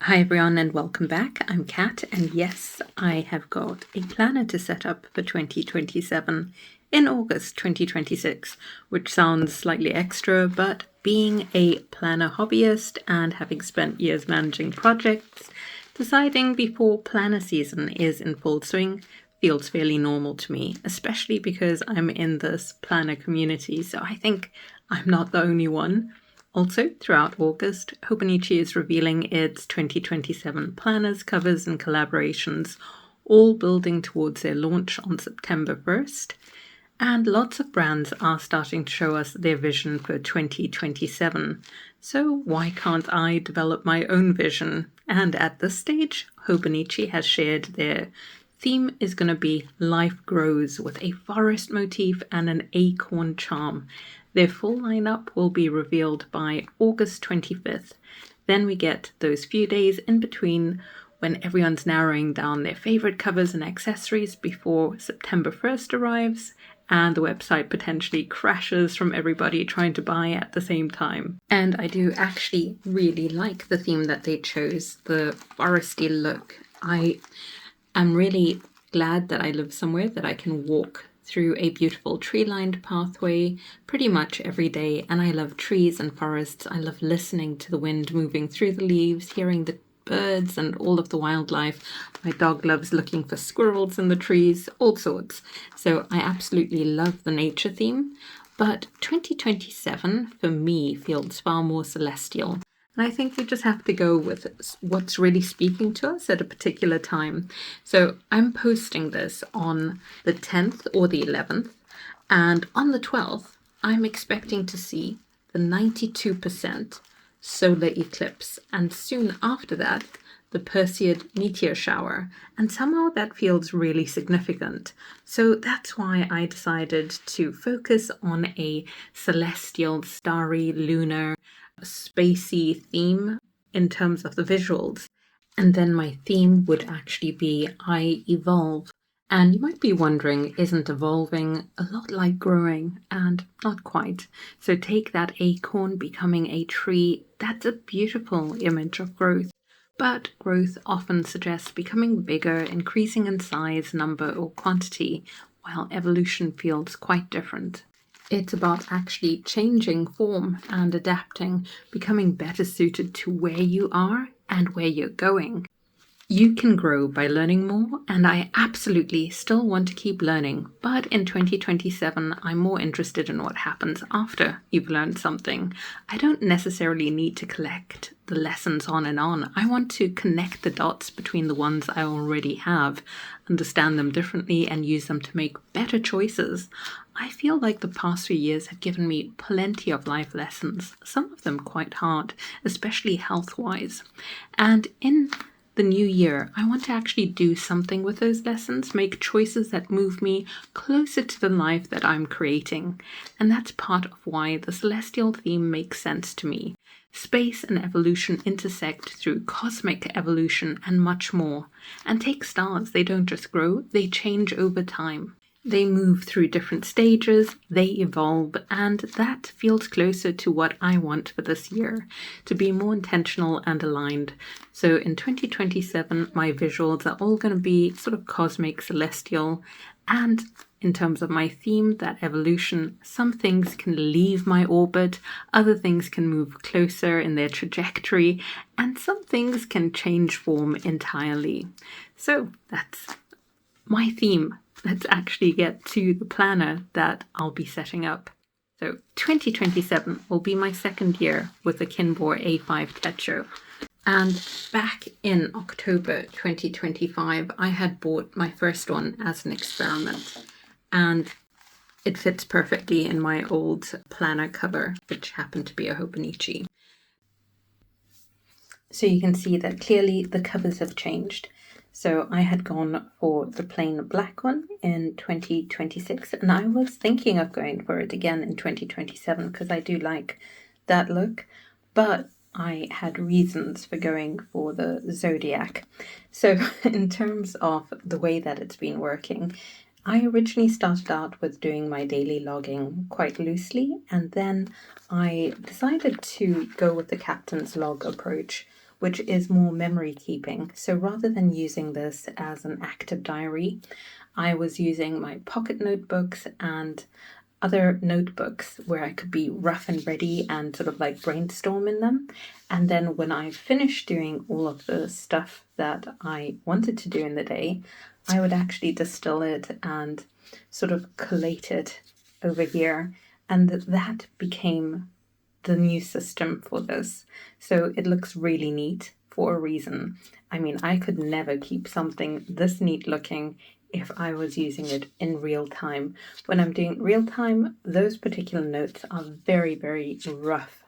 Hi everyone and welcome back. I'm Kat, and yes, I have got a planner to set up for 2027 in August 2026, which sounds slightly extra, but being a planner hobbyist and having spent years managing projects, deciding before planner season is in full swing feels fairly normal to me, especially because I'm in this planner community, so I think I'm not the only one. Also, throughout August, Hobonichi is revealing its 2027 planners, covers, and collaborations, all building towards their launch on September 1st. And lots of brands are starting to show us their vision for 2027. So why can't I develop my own vision? And at this stage, Hobonichi has shared their theme is going to be Life Grows with a forest motif and an acorn charm. Their full lineup will be revealed by August 25th. Then we get those few days in between when everyone's narrowing down their favorite covers and accessories before September 1st arrives, and the website potentially crashes from everybody trying to buy at the same time. And I do actually really like the theme that they chose, the foresty look. I'm really glad that I live somewhere that I can walk through a beautiful tree-lined pathway pretty much every day, and I love trees and forests. I love listening to the wind moving through the leaves, hearing the birds and all of the wildlife. My dog loves looking for squirrels in the trees, all sorts. So I absolutely love the nature theme, but 2027 for me feels far more celestial. And I think you just have to go with what's really speaking to us at a particular time. So I'm posting this on the 10th or the 11th. And on the 12th, I'm expecting to see the 92% solar eclipse. And soon after that, the Perseid meteor shower. And somehow that feels really significant. So that's why I decided to focus on a celestial, starry, lunar, spacey theme in terms of the visuals. And then my theme would actually be I evolve. And you might be wondering, isn't evolving a lot like growing? And not quite. So take that acorn becoming a tree. That's a beautiful image of growth. But growth often suggests becoming bigger, increasing in size, number, or quantity, while evolution feels quite different. It's about actually changing form and adapting, becoming better suited to where you are and where you're going. You can grow by learning more, and I absolutely still want to keep learning, but in 2027 I'm more interested in what happens after you've learned something. I don't necessarily need to collect the lessons on and on. I want to connect the dots between the ones I already have, understand them differently, and use them to make better choices. I feel like the past few years have given me plenty of life lessons, some of them quite hard, especially health-wise. And in the new year, I want to actually do something with those lessons, make choices that move me closer to the life that I'm creating. And that's part of why the celestial theme makes sense to me. Space and evolution intersect through cosmic evolution and much more. And take stars, they don't just grow, they change over time. They move through different stages, they evolve, and that feels closer to what I want for this year, to be more intentional and aligned. So in 2027, my visuals are all going to be sort of cosmic, celestial, and in terms of my theme, that evolution, some things can leave my orbit, other things can move closer in their trajectory, and some things can change form entirely. So that's my theme. Let's actually get to the planner that I'll be setting up. So 2027 will be my second year with the Kinbor A5 Techo. And back in October 2025, I had bought my first one as an experiment. And it fits perfectly in my old planner cover, which happened to be a Hobonichi. So you can see that clearly the covers have changed. So I had gone for the plain black one in 2026, and I was thinking of going for it again in 2027 because I do like that look, but I had reasons for going for the Zodiac. So in terms of the way that it's been working, I originally started out with doing my daily logging quite loosely, and then I decided to go with the captain's log approach, which is more memory keeping. So rather than using this as an active diary, I was using my pocket notebooks and other notebooks where I could be rough and ready and sort of like brainstorm in them. And then when I finished doing all of the stuff that I wanted to do in the day, I would actually distill it and sort of collate it over here. And that became the new system for this. So it looks really neat for a reason. I mean, I could never keep something this neat looking if I was using it in real time. When I'm doing real time, those particular notes are very, very rough.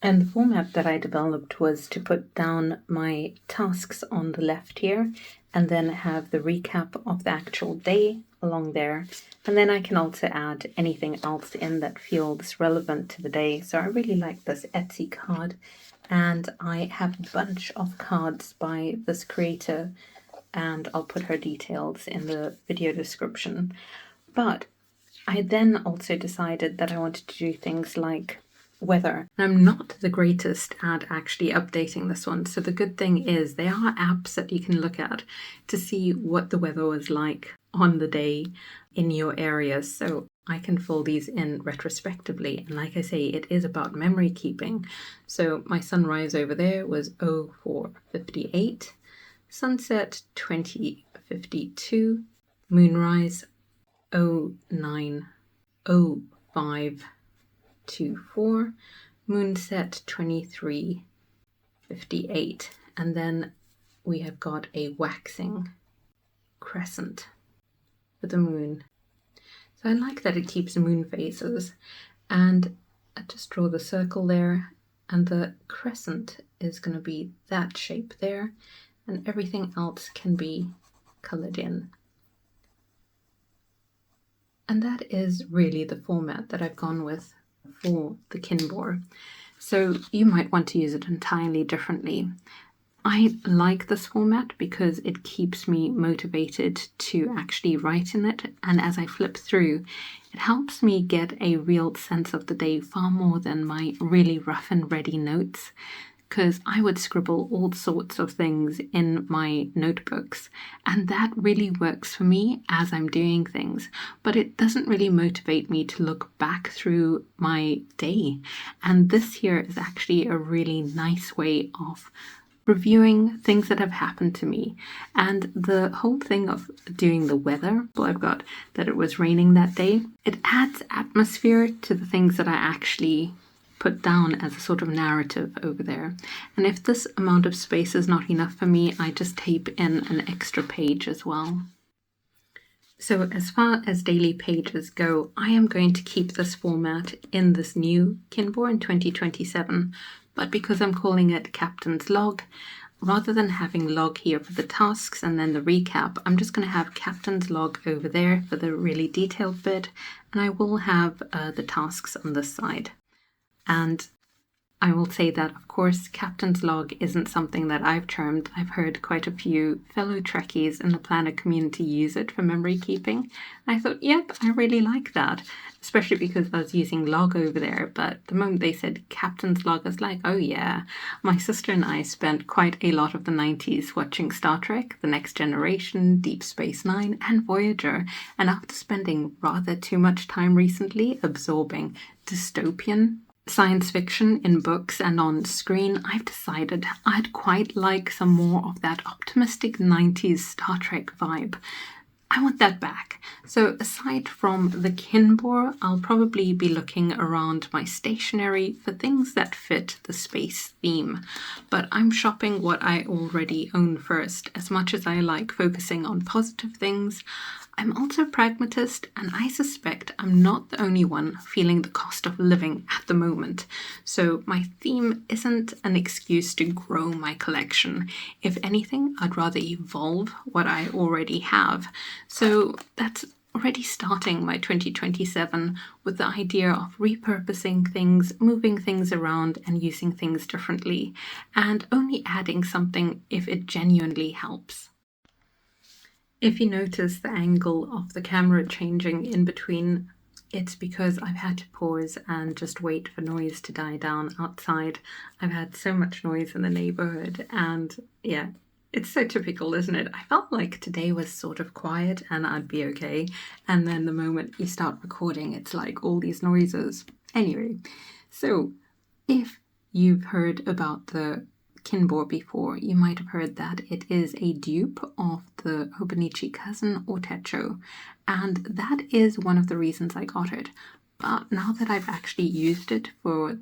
And the format that I developed was to put down my tasks on the left here and then have the recap of the actual day along there. And then I can also add anything else in that feels relevant to the day. So I really like this Etsy card, and I have a bunch of cards by this creator, and I'll put her details in the video description. But I then also decided that I wanted to do things like weather. I'm not the greatest at actually updating this one, so the good thing is there are apps that you can look at to see what the weather was like on the day in your area, so I can fill these in retrospectively. And like I say, it is about memory keeping. So my sunrise over there was 04:58, sunset 20:52, moonrise 09:05:24, moonset 23:58, and then we have got a waxing crescent for the moon. So I like that it keeps moon phases, and I just draw the circle there, and the crescent is going to be that shape there, and everything else can be colored in. And that is really the format that I've gone with for the Kinbor. So you might want to use it entirely differently. I like this format because it keeps me motivated to actually write in it, and as I flip through, it helps me get a real sense of the day far more than my really rough and ready notes, because I would scribble all sorts of things in my notebooks, and that really works for me as I'm doing things, but it doesn't really motivate me to look back through my day. And this here is actually a really nice way of reviewing things that have happened to me. And the whole thing of doing the weather, well, I've got that it was raining that day, it adds atmosphere to the things that I actually put down as a sort of narrative over there. And if this amount of space is not enough for me, I just tape in an extra page as well. So as far as daily pages go, I am going to keep this format in this new Kinbor in 2027, but because I'm calling it Captain's Log, rather than having log here for the tasks and then the recap, I'm just going to have Captain's Log over there for the really detailed bit, and I will have the tasks on this side. And I will say that, of course, Captain's Log isn't something that I've termed. I've heard quite a few fellow Trekkies in the planner community use it for memory keeping. And I thought, yep, I really like that, especially because I was using log over there. But the moment they said Captain's Log, I was like, oh yeah. My sister and I spent quite a lot of the 90s watching Star Trek, The Next Generation, Deep Space Nine, and Voyager. And after spending rather too much time recently absorbing dystopian science fiction in books and on screen, I've decided I'd quite like some more of that optimistic 90s Star Trek vibe. I want that back. So aside from the Kinbor, I'll probably be looking around my stationery for things that fit the space theme. But I'm shopping what I already own first. As much as I like focusing on positive things, I'm also a pragmatist, and I suspect I'm not the only one feeling the cost of living at the moment. So my theme isn't an excuse to grow my collection. If anything, I'd rather evolve what I already have. So that's already starting my 2027 with the idea of repurposing things, moving things around and using things differently, and only adding something if it genuinely helps. If you notice the angle of the camera changing in between it's because I've had to pause and just wait for noise to die down outside. I've had so much noise in the neighborhood, and yeah, it's so typical, isn't it? I felt like today was sort of quiet and I'd be okay, and then the moment you start recording, it's like all these noises. Anyway, so if you've heard about the Kinbor before, you might have heard that it is a dupe of the Hobonichi cousin or Techo, and that is one of the reasons I got it. But now that I've actually used it for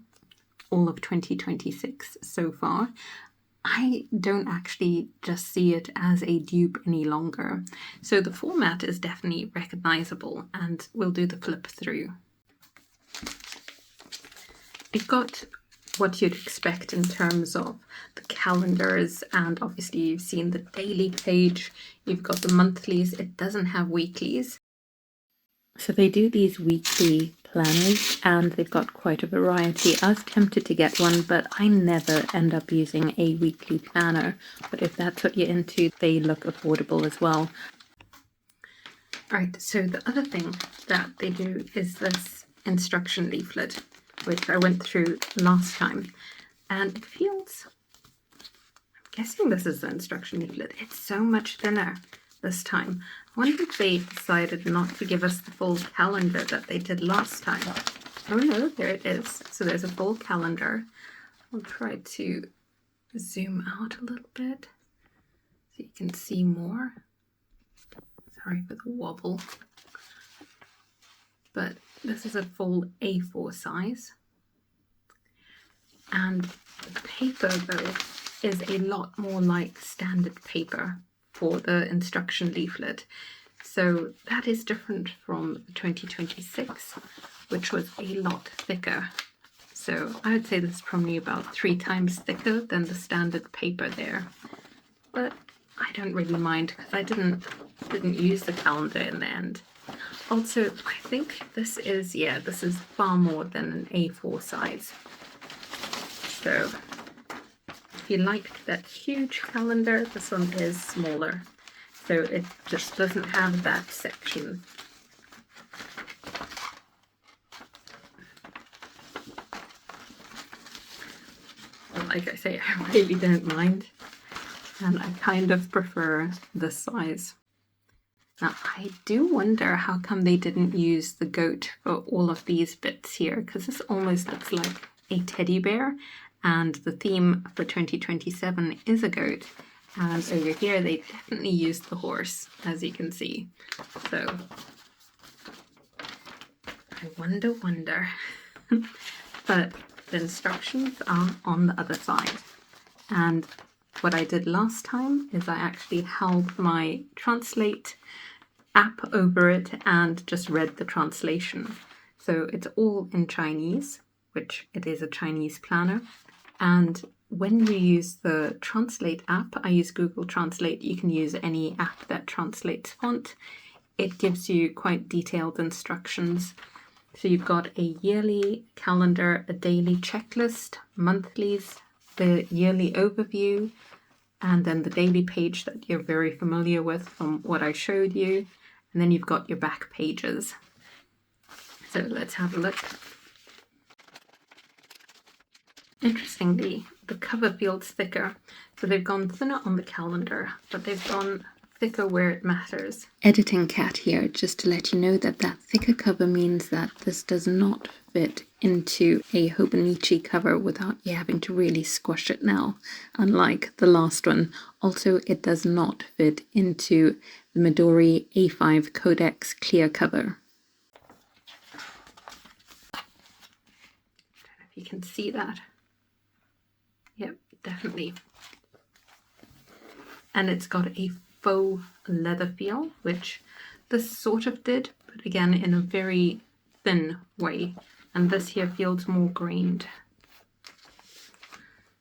all of 2026 so far, I don't actually just see it as a dupe any longer. So the format is definitely recognizable, and we'll do the flip through. You've got what you'd expect in terms of the calendars, and obviously you've seen the daily page, you've got the monthlies. It doesn't have weeklies. So they do these weekly planners, and they've got quite a variety. I was tempted to get one, but I never end up using a weekly planner. But if that's what you're into, they look affordable as well. Alright, so the other thing that they do is this instruction leaflet, which I went through last time, and it feels, I'm guessing this is the instruction leaflet, it's so much thinner this time. I wonder if they decided not to give us the full calendar that they did last time. Oh no, there it is. So there's a full calendar. I'll try to zoom out a little bit so you can see more. Sorry for the wobble. But this is a full A4 size. And the paper, though, is a lot more like standard paper for the instruction leaflet. So that is different from 2026, which was a lot thicker. So I would say this is probably about 3 times thicker than the standard paper there. But I don't really mind because I didn't use the calendar in the end. Also, I think this is far more than an A4 size. So if you liked that huge calendar, this one is smaller. So it just doesn't have that section. But like I say, I really don't mind. And I kind of prefer this size. Now, I do wonder how come they didn't use the goat for all of these bits here, because this almost looks like a teddy bear, and the theme for 2027 is a goat. And over here, they definitely used the horse, as you can see. So, I wonder. But the instructions are on the other side. And what I did last time is I actually held my Translate app over it and just read the translation. So it's all in Chinese, which it is a Chinese planner. And when you use the Translate app, I use Google Translate. You can use any app that translates font. It gives you quite detailed instructions. So you've got a yearly calendar, a daily checklist, monthlies, the yearly overview, and then the daily page that you're very familiar with from what I showed you. And then you've got your back pages. So let's have a look. Interestingly, the cover feels thicker. So they've gone thinner on the calendar, but they've gone thicker where it matters. Editing Cat here, just to let you know that that thicker cover means that this does not fit into a Hobonichi cover without you having to really squash it now, unlike the last one. Also, it does not fit into the Midori A5 Codex clear cover. I don't know if you can see that. Yep, definitely. And it's got a faux leather feel, which this sort of did, but again in a very thin way. And this here feels more grained.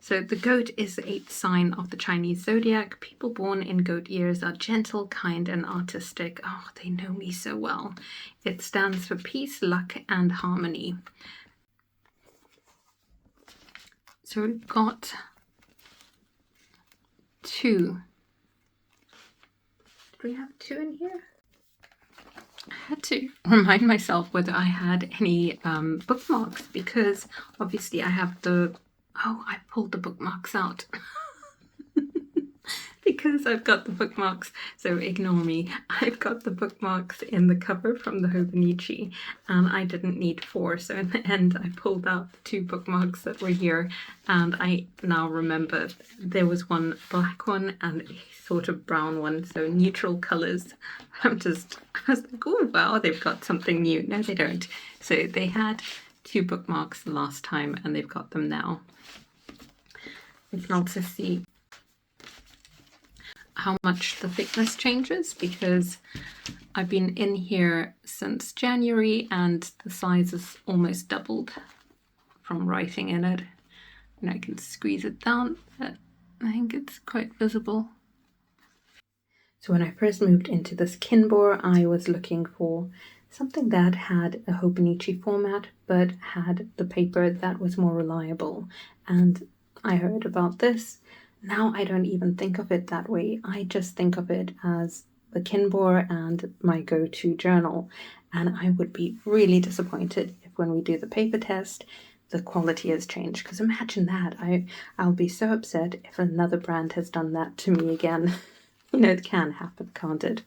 So the goat is the 8th sign of the Chinese zodiac. People born in goat years are gentle, kind, and artistic. Oh, they know me so well. It stands for peace, luck, and harmony. So we've got 2. Do we have 2 in here? I had to remind myself whether I had any bookmarks, because obviously I have the... Oh, I pulled the bookmarks out. Because I've got the bookmarks, so ignore me. I've got the bookmarks in the cover from the Hobonichi, and I didn't need 4, so in the end I pulled out the 2 bookmarks that were here, and I now remember there was one black one and a sort of brown one, so neutral colours. I was like, oh wow, they've got something new. No, they don't. So they had 2 bookmarks last time and they've got them now. You can also see how much the thickness changes, because I've been in here since January and the size has almost doubled from writing in it. And I can squeeze it down, but I think it's quite visible. So when I first moved into this Kinbor, I was looking for something that had a Hobonichi format but had the paper that was more reliable, and I heard about this. Now I don't even think of it that way. I just think of it as the Kinbor and my go-to journal. And I would be really disappointed if when we do the paper test, the quality has changed. Because imagine that. I'll be so upset if another brand has done that to me again. You know, it can happen, can't it?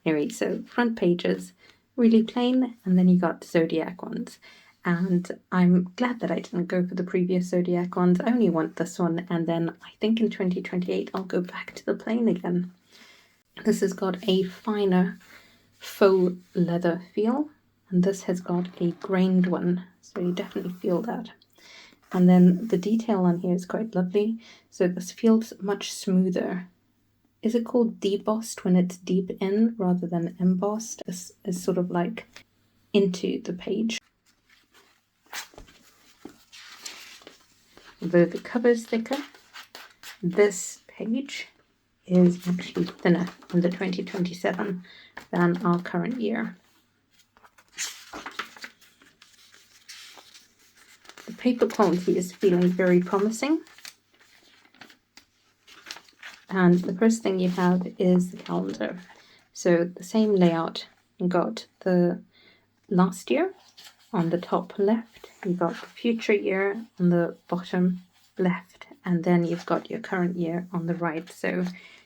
Anyway, so front pages, really plain, and then you got Zodiac ones. And I'm glad that I didn't go for the previous Zodiac ones. I only want this one, and then I think in 2028 I'll go back to the plain again. This has got a finer faux leather feel, and this has got a grained one, so you definitely feel that. And then the detail on here is quite lovely, so this feels much smoother. Is it called debossed when it's deep in rather than embossed? This is sort of like into the page. Although the cover is thicker, this page is actually thinner in the 2027 than our current year. The paper quality is feeling very promising. And the first thing you have is the calendar. So the same layout. You got the last year on the top left, you've got the future year on the bottom left, and then you've got your current year on the right. So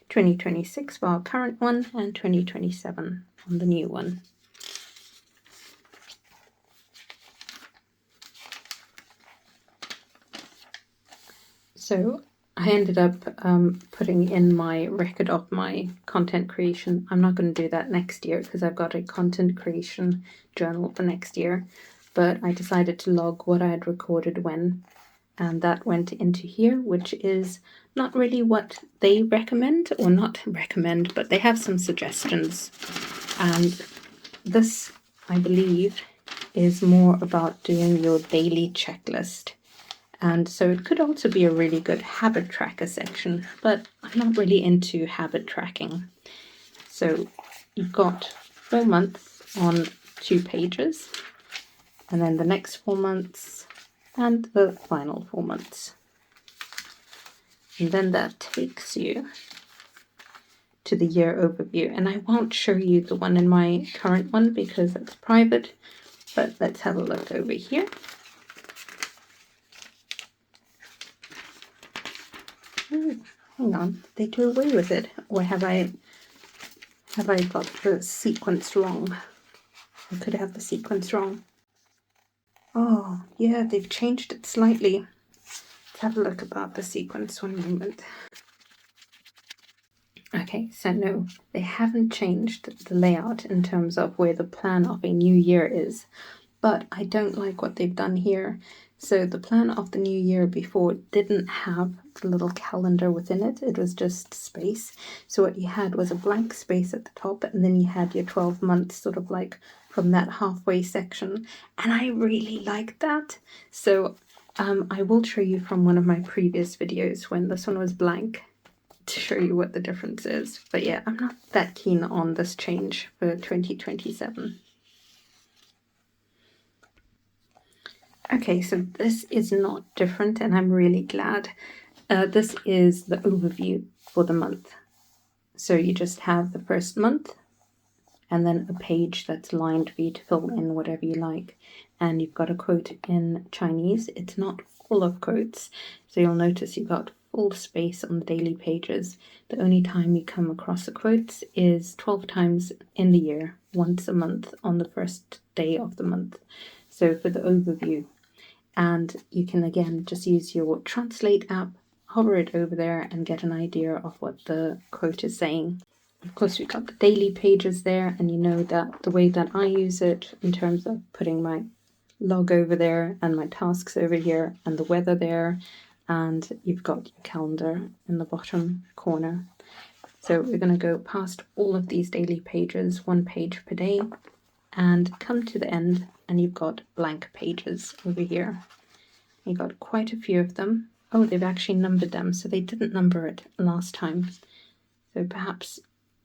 2026 for our current one and 2027 on the new one. So I ended up putting in my record of my content creation. I'm not going to do that next year because I've got a content creation journal for next year. But I decided to log what I had recorded when, and that went into here, which is not really what they recommend, or not recommend, but they have some suggestions. And this, I believe, is more about doing your daily checklist. And so it could also be a really good habit tracker section, but I'm not really into habit tracking. So you've got 4 months on 2 pages, and then the next 4 months, and the final 4 months. And then that takes you to the year overview. And I won't show you the one in my current one because it's private, but let's have a look over here. Hang on, did they do away with it? Or have I got the sequence wrong? I could have the sequence wrong. Oh, yeah, they've changed it slightly. Let's have a look about the sequence, one moment. Okay, so no, they haven't changed the layout in terms of where the plan of a new year is, but I don't like what they've done here. So the plan of the new year before didn't have the little calendar within it. It was just space. So what you had was a blank space at the top, and then you had your 12 months sort of like from that halfway section. And I really like that. So I will show you from one of my previous videos when this one was blank to show you what the difference is. But yeah, I'm not that keen on this change for 2027. Okay, so this is not different, and I'm really glad. This is the overview for the month. So you just have the first month, and then a page that's lined for you to fill in whatever you like. And you've got a quote in Chinese. It's not full of quotes, so you'll notice you've got full space on the daily pages. The only time you come across the quotes is 12 times in the year, once a month on the first day of the month. So for the overview, and you can again just use your Translate app, hover it over there and get an idea of what the quote is saying. Of course, we've got the daily pages there, and you know that the way that I use it in terms of putting my log over there and my tasks over here and the weather there, and you've got your calendar in the bottom corner. So we're going to go past all of these daily pages, 1 page per day, and come to the end, and you've got blank pages over here. You've got quite a few of them. Oh, they've actually numbered them, so they didn't number it last time. So perhaps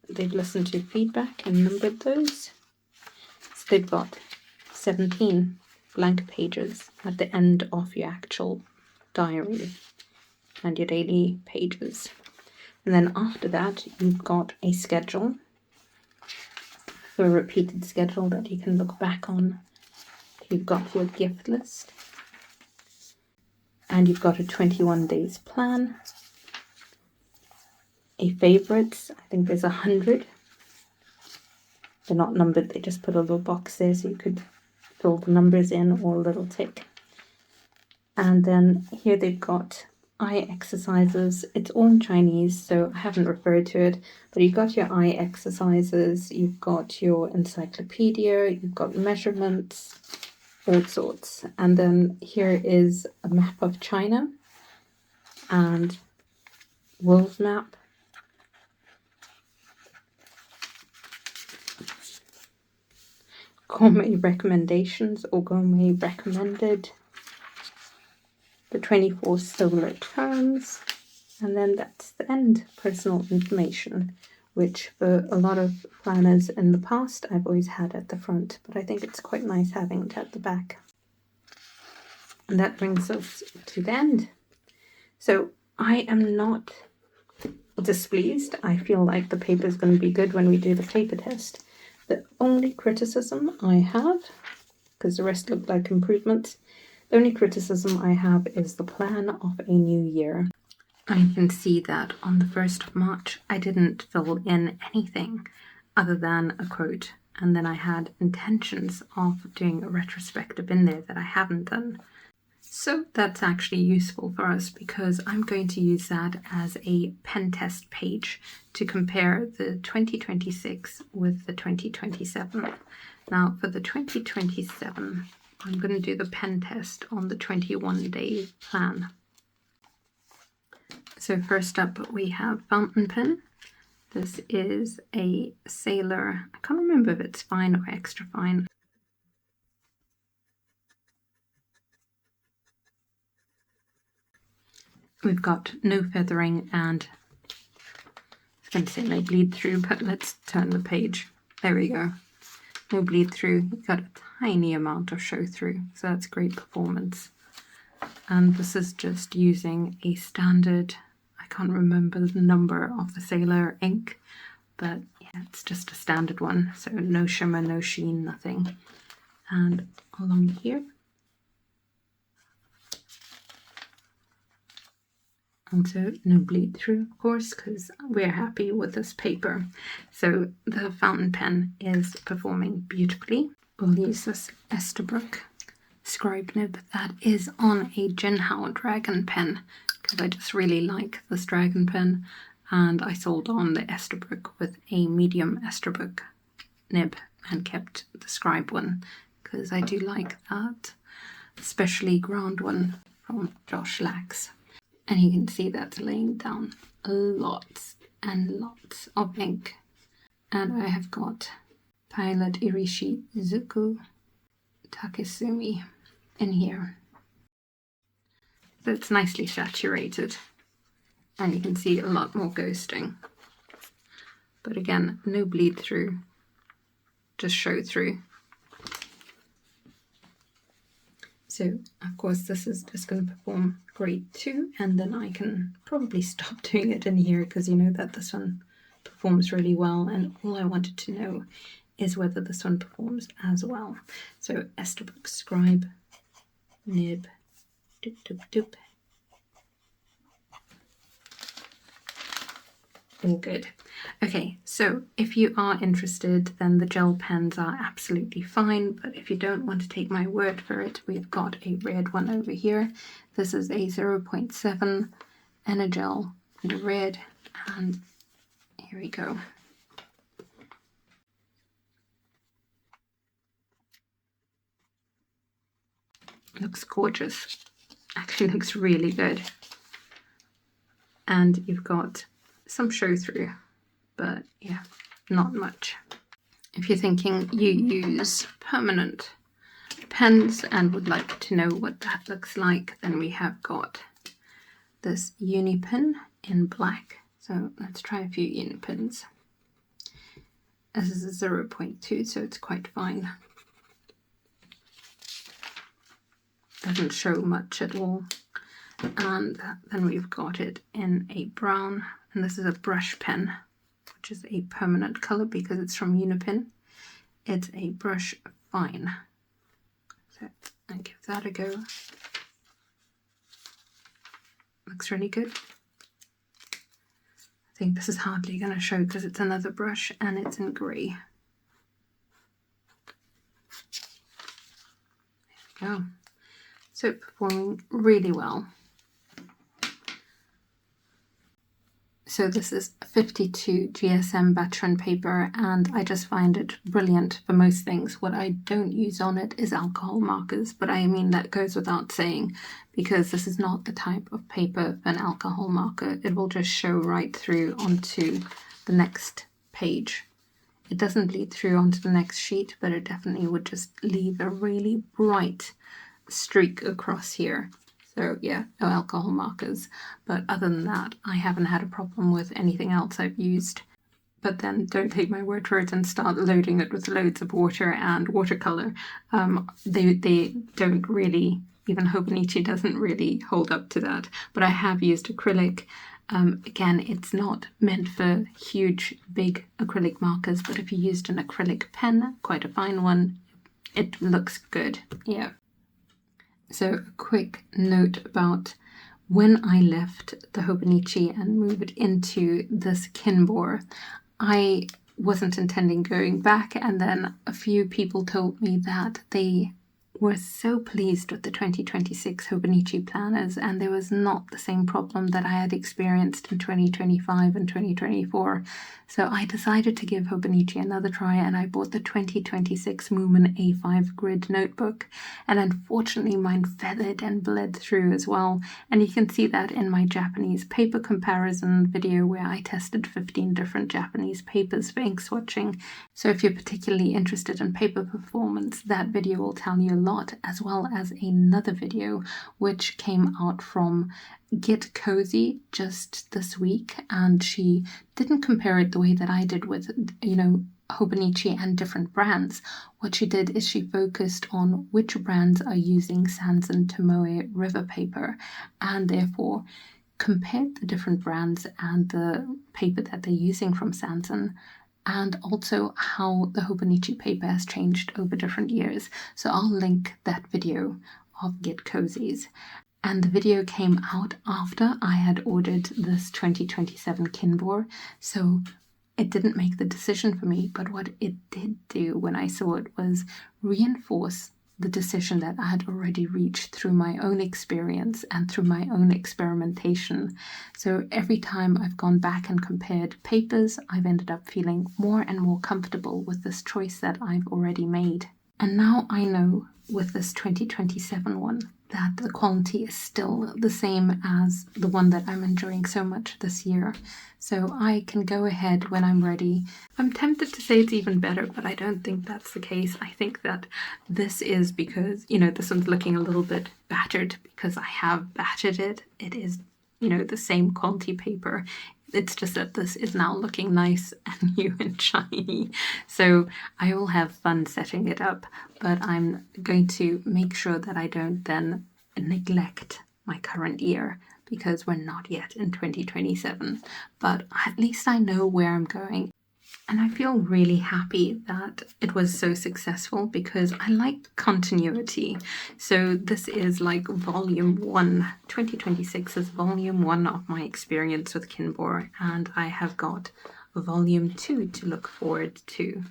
they've listened to feedback and numbered those. So they've got 17 blank pages at the end of your actual diary and your daily pages. And then after that, you've got a schedule, so a repeated schedule that you can look back on. You've got your gift list, and you've got a 21 days plan, a favorites. I think there's 100. They're not numbered, they just put a little box there so you could fill the numbers in, or a little tick. And then here they've got eye exercises. It's all in Chinese, so I haven't referred to it, but you've got your eye exercises, you've got your encyclopedia, you've got measurements, all sorts. And then here is a map of China and world map. Gourmet recommendations or gourmet recommended. The 24 solar terms, and then that's the end. Personal information, which for a lot of planners in the past I've always had at the front, but I think it's quite nice having it at the back. And that brings us to the end. So I am not displeased. I feel like the paper is going to be good when we do the paper test. The only criticism I have, because the rest look like improvements, the only criticism I have is the plan of a new year. I can see that on the 1st of March, I didn't fill in anything other than a quote. And then I had intentions of doing a retrospective in there that I haven't done. So that's actually useful for us, because I'm going to use that as a pen test page to compare the 2026 with the 2027. Now for the 2027, I'm going to do the pen test on the 21-day plan. So first up we have fountain pen. This is a Sailor, I can't remember if it's fine or extra fine. We've got no feathering and, I was going to say no bleed through, but let's turn the page. There we go. No bleed through. You've got a tiny amount of show through, so that's great performance. And this is just using a standard, I can't remember the number of the Sailor ink, but yeah, it's just a standard one. So no shimmer, no sheen, nothing. And along here. And so no bleed through, of course, because we're happy with this paper. So the fountain pen is performing beautifully. We'll use this Esterbrook scribe nib that is on a Jinhao dragon pen, because I just really like this dragon pen, and I sold on the Esterbrook with a medium Esterbrook nib and kept the scribe one because I do like that, especially ground one from Josh Lax. And you can see that's laying down lots and lots of ink. And I have got Pilot Irishi Izuku Takesumi in here. So it's nicely saturated. And you can see a lot more ghosting. But again, no bleed through, just show through. So, of course, this is just going to perform grade 2, and then I can probably stop doing it in here because you know that this one performs really well. And all I wanted to know is whether this one performs as well. So Esterbrook Scribe, nib, doop doop doop. All good. Okay, so if you are interested, then the gel pens are absolutely fine, but if you don't want to take my word for it, we've got a red one over here. This is a 0.7 Energel in red, and here we go. Looks gorgeous. Actually looks really good. And you've got some show through, but yeah, not much. If you're thinking you use permanent pens and would like to know what that looks like, then we have got this uni pen in black. So let's try a few uni pens. This is a 0.2, so it's quite fine. Doesn't show much at all. And then we've got it in a brown, and this is a brush pen, which is a permanent color because it's from Unipin. It's a brush fine. So I give that a go. Looks really good. I think this is hardly going to show because it's another brush and it's in grey. There we go. So performing really well. So this is 52 GSM Bachuan paper, and I just find it brilliant for most things. What I don't use on it is alcohol markers, but I mean that goes without saying because this is not the type of paper for an alcohol marker. It will just show right through onto the next page. It doesn't bleed through onto the next sheet, but it definitely would just leave a really bright streak across here. So yeah, no alcohol markers, but other than that, I haven't had a problem with anything else I've used. But then don't take my word for it and start loading it with loads of water and watercolor. They don't really, even Hobonichi doesn't really hold up to that. But I have used acrylic. Again, it's not meant for huge, big acrylic markers, but if you used an acrylic pen, quite a fine one, it looks good, yeah. So a quick note about when I left the Hobonichi and moved into this Kinbor, I wasn't intending going back, and then a few people told me that they were so pleased with the 2026 Hobonichi planners, and there was not the same problem that I had experienced in 2025 and 2024. So I decided to give Hobonichi another try, and I bought the 2026 Mothballs A5 grid notebook, and unfortunately mine feathered and bled through as well, and you can see that in my Japanese paper comparison video where I tested 15 different Japanese papers for ink swatching. So if you're particularly interested in paper performance, that video will tell you a lot, as well as another video which came out from Get Cozy just this week, and she didn't compare it the way that I did with, Hobonichi and different brands. What she did is she focused on which brands are using Sanzen Tomoe river paper, and therefore compared the different brands and the paper that they're using from Sanzen, and also how the Hobonichi paper has changed over different years. So I'll link that video of Get Cozy's. And the video came out after I had ordered this 2027 Kinbor, so it didn't make the decision for me, but what it did do when I saw it was reinforce the decision that I had already reached through my own experience and through my own experimentation. So every time I've gone back and compared papers, I've ended up feeling more and more comfortable with this choice that I've already made. And now I know with this 2027 one that the quality is still the same as the one that I'm enjoying so much this year. So I can go ahead when I'm ready. I'm tempted to say it's even better, but I don't think that's the case. I think that this is because, this one's looking a little bit battered because I have battered it. It is, the same quality paper. It's just that this is now looking nice and new and shiny. So I will have fun setting it up, but I'm going to make sure that I don't then neglect my current year, because we're not yet in 2027. But at least I know where I'm going. And I feel really happy that it was so successful because I like continuity. So this is like volume 1. 2026 is volume 1 of my experience with Kinbor, and I have got volume 2 to look forward to.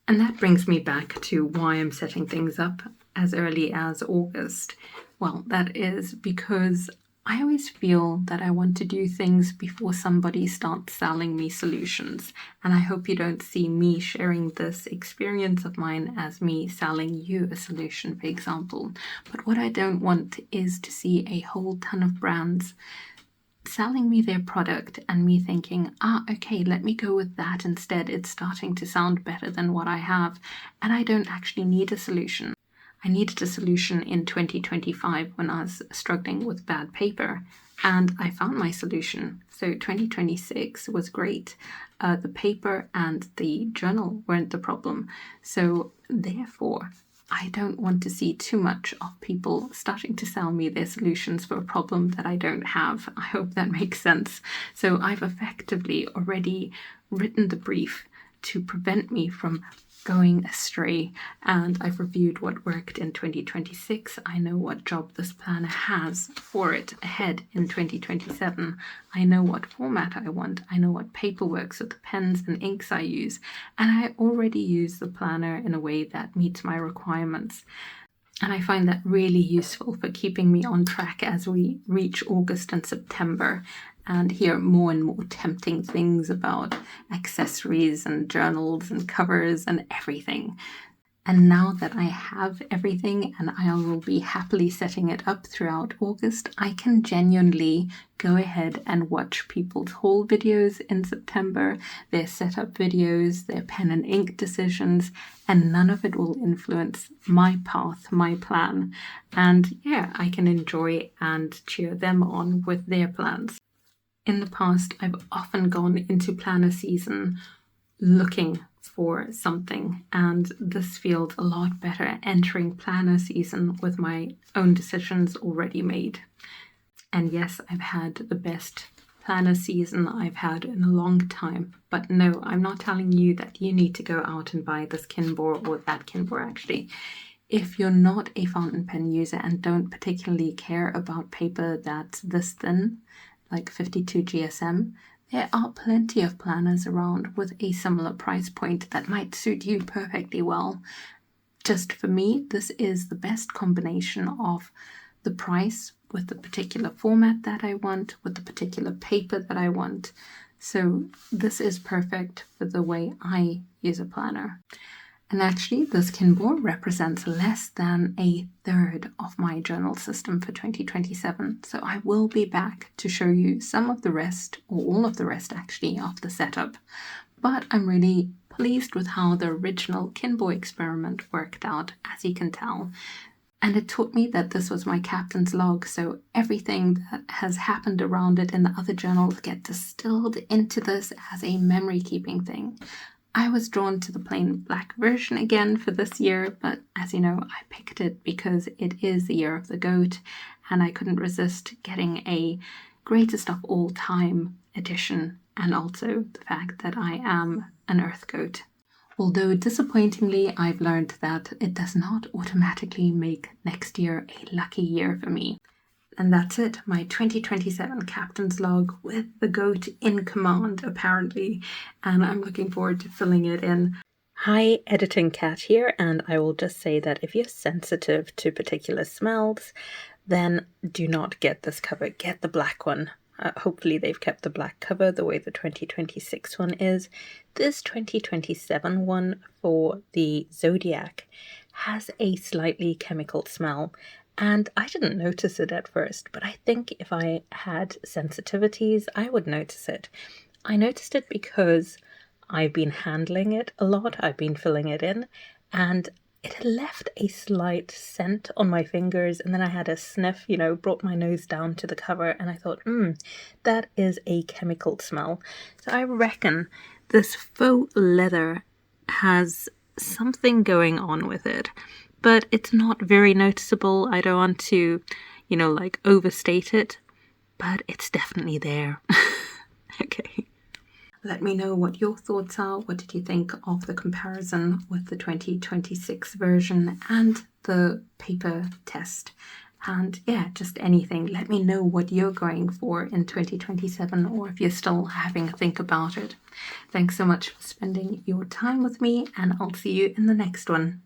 And that brings me back to why I'm setting things up as early as August. Well, that is because I always feel that I want to do things before somebody starts selling me solutions. And I hope you don't see me sharing this experience of mine as me selling you a solution, for example. But what I don't want is to see a whole ton of brands selling me their product and me thinking, okay, let me go with that instead. It's starting to sound better than what I have. And I don't actually need a solution. I needed a solution in 2025 when I was struggling with bad paper, and I found my solution. So 2026 was great. The paper and the journal weren't the problem. So therefore, I don't want to see too much of people starting to sell me their solutions for a problem that I don't have. I hope that makes sense. So I've effectively already written the brief to prevent me from going astray, and I've reviewed what worked in 2026. I know what job this planner has for it ahead in 2027. I know what format I want. I know what paper works with the pens and inks I use, and I already use the planner in a way that meets my requirements. And I find that really useful for keeping me on track as we reach August and September and hear more and more tempting things about accessories and journals and covers and everything. And now that I have everything and I will be happily setting it up throughout August, I can genuinely go ahead and watch people's haul videos in September, their setup videos, their pen and ink decisions, and none of it will influence my path, my plan. And yeah, I can enjoy and cheer them on with their plans. In the past, I've often gone into planner season looking for something, and this feels a lot better entering planner season with my own decisions already made. And yes, I've had the best planner season I've had in a long time, but no, I'm not telling you that you need to go out and buy this Kinbor or that Kinbor actually. If you're not a fountain pen user and don't particularly care about paper that's this thin, like 52 GSM, there are plenty of planners around with a similar price point that might suit you perfectly well. Just for me, this is the best combination of the price with the particular format that I want, with the particular paper that I want. So this is perfect for the way I use a planner. And actually, this Kinbor represents less than a third of my journal system for 2027. So I will be back to show you some of the rest, or all of the rest actually, of the setup. But I'm really pleased with how the original Kinbor experiment worked out, as you can tell. And it taught me that this was my captain's log, so everything that has happened around it in the other journals get distilled into this as a memory keeping thing. I was drawn to the plain black version again for this year, but as you know, I picked it because it is the year of the goat, and I couldn't resist getting a greatest of all time edition, and also the fact that I am an earth goat. Although disappointingly, I've learned that it does not automatically make next year a lucky year for me. And that's it, my 2027 captain's log with the goat in command, apparently, and I'm looking forward to filling it in. Hi, Editing Cat here, and I will just say that if you're sensitive to particular smells, then do not get this cover, get the black one. Hopefully they've kept the black cover the way the 2026 one is. This 2027 one for the Zodiac has a slightly chemical smell. And I didn't notice it at first, but I think if I had sensitivities, I would notice it. I noticed it because I've been handling it a lot. I've been filling it in, and it had left a slight scent on my fingers. And then I had a sniff, brought my nose down to the cover, and I thought, that is a chemical smell. So I reckon this faux leather has something going on with it. But it's not very noticeable. I don't want to, overstate it, but it's definitely there. Okay. Let me know what your thoughts are. What did you think of the comparison with the 2026 version and the paper test? And yeah, just anything. Let me know what you're going for in 2027, or if you're still having a think about it. Thanks so much for spending your time with me, and I'll see you in the next one.